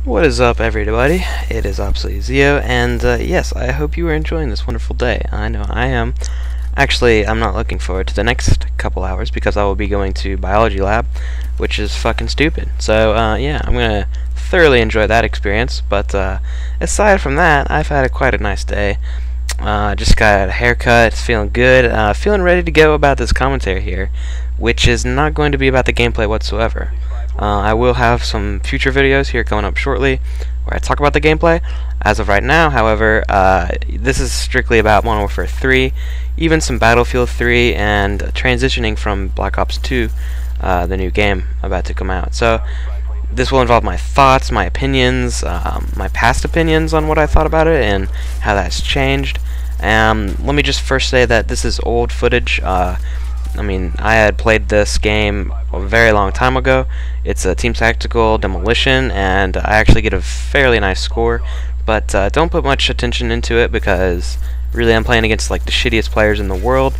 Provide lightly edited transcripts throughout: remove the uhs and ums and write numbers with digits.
What is up, everybody? It is Obsolete Zio, and yes, I hope you are enjoying this wonderful day. I know I am. Actually, I'm not looking forward to the next couple hours because I will be going to biology lab, which is fucking stupid. So, yeah, I'm gonna thoroughly enjoy that experience. But aside from that, I've had quite a nice day. Just got a haircut, feeling good, feeling ready to go about this commentary here, which is not going to be about the gameplay whatsoever. I will have some future videos here coming up shortly where I talk about the gameplay. As of right now, however, this is strictly about Modern Warfare 3, even some Battlefield 3, and transitioning from Black Ops 2, the new game about to come out. So this will involve my thoughts, my opinions, my past opinions on what I thought about it and how that's changed. Let me just first say that this is old footage. I mean, I had played this game a very long time ago. It's a Team Tactical Demolition, and I actually get a fairly nice score, but don't put much attention into it because really I'm playing against like the shittiest players in the world,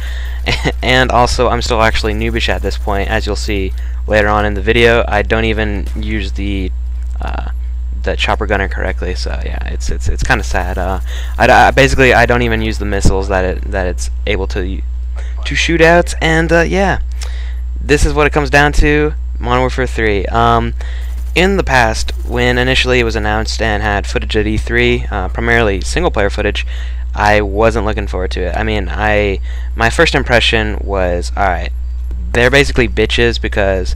and also I'm still actually noobish at this point, as you'll see later on in the video. I don't even use the chopper gunner correctly, so yeah, it's kind of sad. Basically I don't even use the missiles that it's able to shoot out, and yeah, this is what it comes down to. Modern Warfare 3. In the past, when initially it was announced and had footage at E3, primarily single-player footage, I wasn't looking forward to it. I mean, my first impression was, alright, they're basically bitches because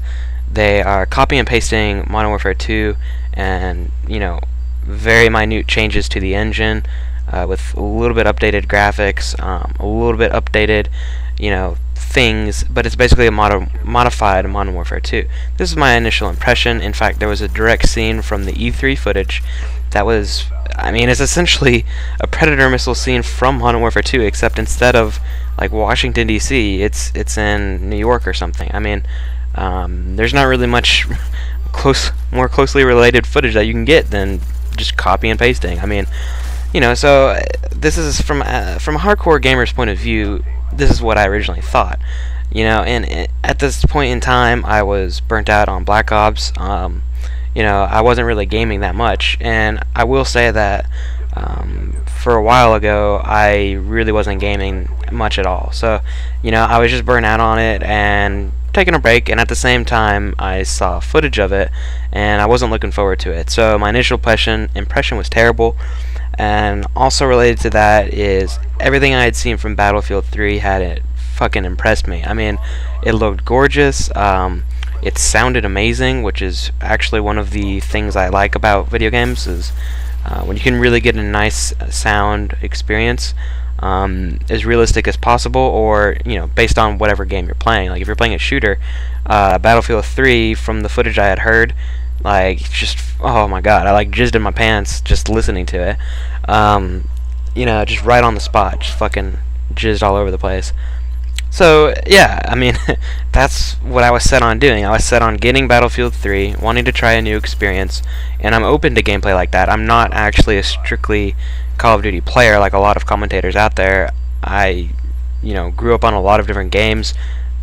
they are copy and pasting Modern Warfare 2 and, you know, very minute changes to the engine, with a little bit updated graphics, a little bit updated, you know, things, but it's basically a modified Modern Warfare 2. This is my initial impression. In fact, there was a direct scene from the E3 footage that was, I mean, it's essentially a Predator missile scene from Modern Warfare 2, except instead of like Washington D.C., it's in New York or something. I mean, there's not really much more closely related footage that you can get than just copy and pasting. I mean, you know, so this is from a hardcore gamer's point of view. This is what I originally thought, you know, and at this point in time, I was burnt out on Black Ops. You know, I wasn't really gaming that much, and I will say that for a while ago, I really wasn't gaming much at all. So, you know, I was just burnt out on it and taking a break, and at the same time, I saw footage of it, and I wasn't looking forward to it. So my initial impression was terrible. And also related to that is everything I had seen from Battlefield 3 had it fucking impressed me. I mean, it looked gorgeous, it sounded amazing, which is actually one of the things I like about video games, is when you can really get a nice sound experience, as realistic as possible, or, you know, based on whatever game you're playing. Like if you're playing a shooter, Battlefield 3, from the footage I had heard, like, just, oh my god, I like jizzed in my pants just listening to it. You know, just right on the spot, just fucking jizzed all over the place. So, yeah, I mean, that's what I was set on doing. I was set on getting Battlefield 3, wanting to try a new experience, and I'm open to gameplay like that. I'm not actually a strictly Call of Duty player like a lot of commentators out there. I, you know, grew up on a lot of different games,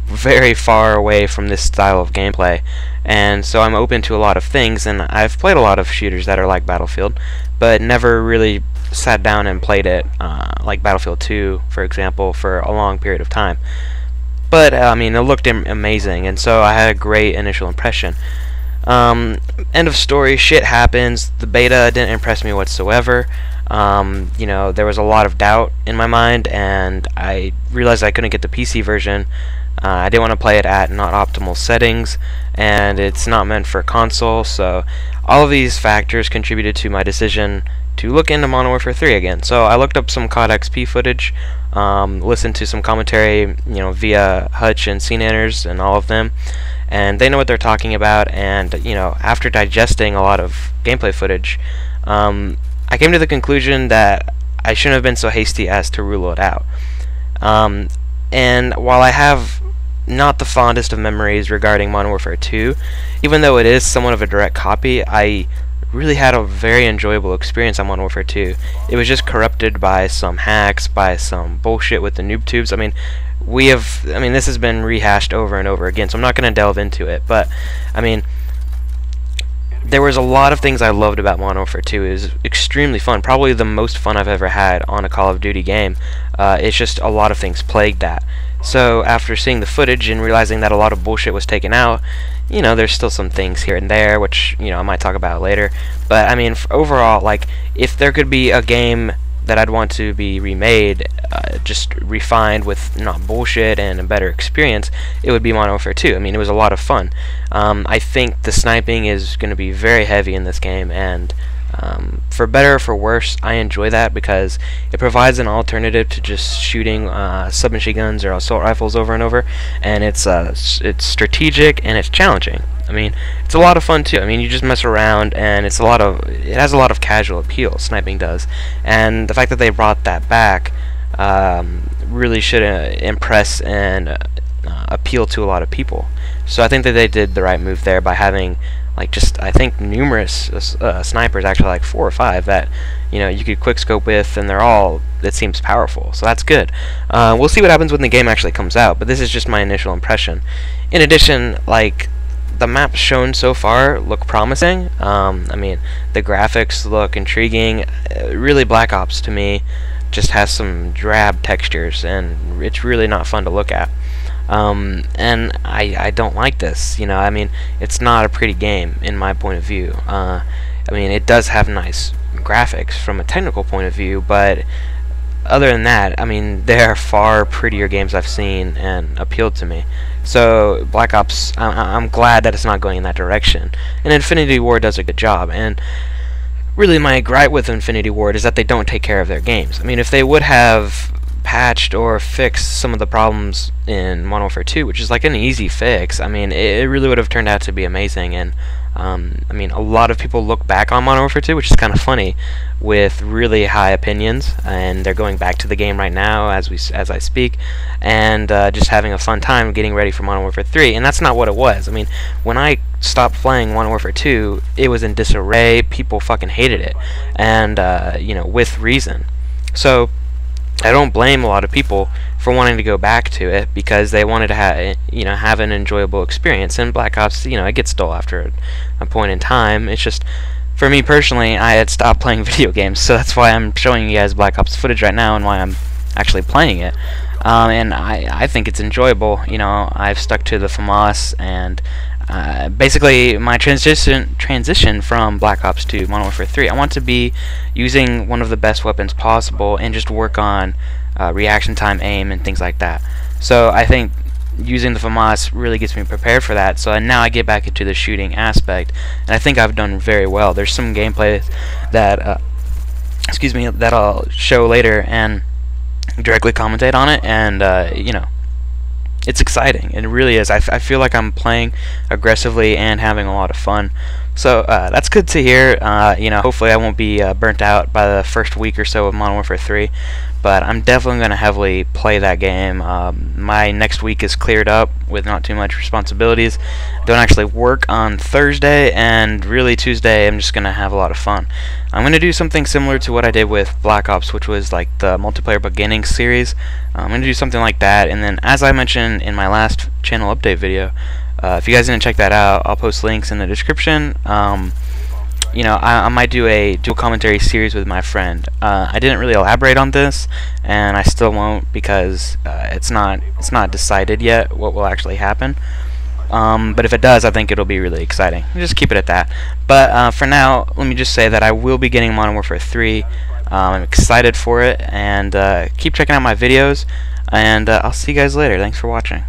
very far away from this style of gameplay, and so I'm open to a lot of things, and I've played a lot of shooters that are like Battlefield, but never really sat down and played it like Battlefield 2, for example, for a long period of time. But I mean, it looked amazing, and so I had a great initial impression. End of story, shit happens. The beta didn't impress me whatsoever. You know, there was a lot of doubt in my mind, and I realized I couldn't get the PC version. I didn't want to play it at not optimal settings, and it's not meant for console, so all of these factors contributed to my decision to look into Modern Warfare 3 again. So I looked up some COD XP footage, listened to some commentary, you know, via Hutch and CNanners and all of them, and they know what they're talking about, and, you know, after digesting a lot of gameplay footage, I came to the conclusion that I shouldn't have been so hasty as to rule it out. And while I have not the fondest of memories regarding Modern Warfare 2, even though it is somewhat of a direct copy, I really had a very enjoyable experience on Modern Warfare 2. It was just corrupted by some hacks, by some bullshit with the noob tubes. I mean, this has been rehashed over and over again, so I'm not going to delve into it, but, I mean, there was a lot of things I loved about Modern Warfare 2. It was extremely fun, probably the most fun I've ever had on a Call of Duty game. It's just a lot of things plagued that. So after seeing the footage and realizing that a lot of bullshit was taken out, you know, there's still some things here and there, which, you know, I might talk about later. But, I mean, overall, like, if there could be a game that I'd want to be remade, just refined with not bullshit and a better experience, it would be Modern Warfare 2. I mean, it was a lot of fun. I think the sniping is going to be very heavy in this game, and for better or for worse, I enjoy that because it provides an alternative to just shooting submachine guns or assault rifles over and over, and it's strategic and it's challenging. I mean, it's a lot of fun too. I mean, you just mess around, and it has a lot of casual appeal. Sniping does, and the fact that they brought that back really should impress and appeal to a lot of people. So I think that they did the right move there by having, like, just, I think, numerous snipers, actually like 4 or 5 that, you know, you could quickscope with, and they're all, it seems, powerful. So that's good. We'll see what happens when the game actually comes out, but this is just my initial impression. In addition, like, the maps shown so far look promising. I mean, the graphics look intriguing. Really, Black Ops to me just has some drab textures, and it's really not fun to look at. And I don't like this, you know. I mean, it's not a pretty game in my point of view. I mean, it does have nice graphics from a technical point of view, but other than that, I mean, there are far prettier games I've seen and appealed to me. So Black Ops, I'm glad that it's not going in that direction. And Infinity Ward does a good job. And really, my gripe with Infinity Ward is that they don't take care of their games. I mean, if they would have patched or fixed some of the problems in Modern Warfare 2, which is like an easy fix, I mean, it really would have turned out to be amazing. And I mean, a lot of people look back on Modern Warfare 2, which is kind of funny, with really high opinions, and they're going back to the game right now as I speak, and just having a fun time getting ready for Modern Warfare 3. And that's not what it was. I mean, when I stopped playing Modern Warfare 2, it was in disarray. People fucking hated it, and you know, with reason. So I don't blame a lot of people for wanting to go back to it because they wanted to have an enjoyable experience. And Black Ops, you know, it gets dull after a point in time. It's just, for me personally, I had stopped playing video games, so that's why I'm showing you guys Black Ops footage right now and why I'm actually playing it. And I think it's enjoyable. You know, I've stuck to the FAMAS, and basically my transition from Black Ops to Modern Warfare 3, I want to be using one of the best weapons possible and just work on reaction time, aim, and things like that. So I think using the FAMAS really gets me prepared for that. So now I get back into the shooting aspect, and I think I've done very well. There's some gameplay that that I'll show later and directly commentate on it, and you know, it's exciting. It really is. I feel like I'm playing aggressively and having a lot of fun. So that's good to hear. You know, hopefully I won't be burnt out by the first week or so of Modern Warfare 3, but I'm definitely going to heavily play that game. My next week is cleared up with not too much responsibilities. I don't actually work on Thursday, and really Tuesday I'm just going to have a lot of fun. I'm going to do something similar to what I did with Black Ops, which was like the multiplayer beginning series. I'm going to do something like that, and then, as I mentioned in my last channel update video, if you guys didn't check that out, I'll post links in the description. You know, I might do a dual commentary series with my friend. I didn't really elaborate on this, and I still won't because it's not decided yet what will actually happen. But if it does, I think it'll be really exciting. Just keep it at that. But for now, let me just say that I will be getting Modern Warfare 3. I'm excited for it, and keep checking out my videos, and I'll see you guys later. Thanks for watching.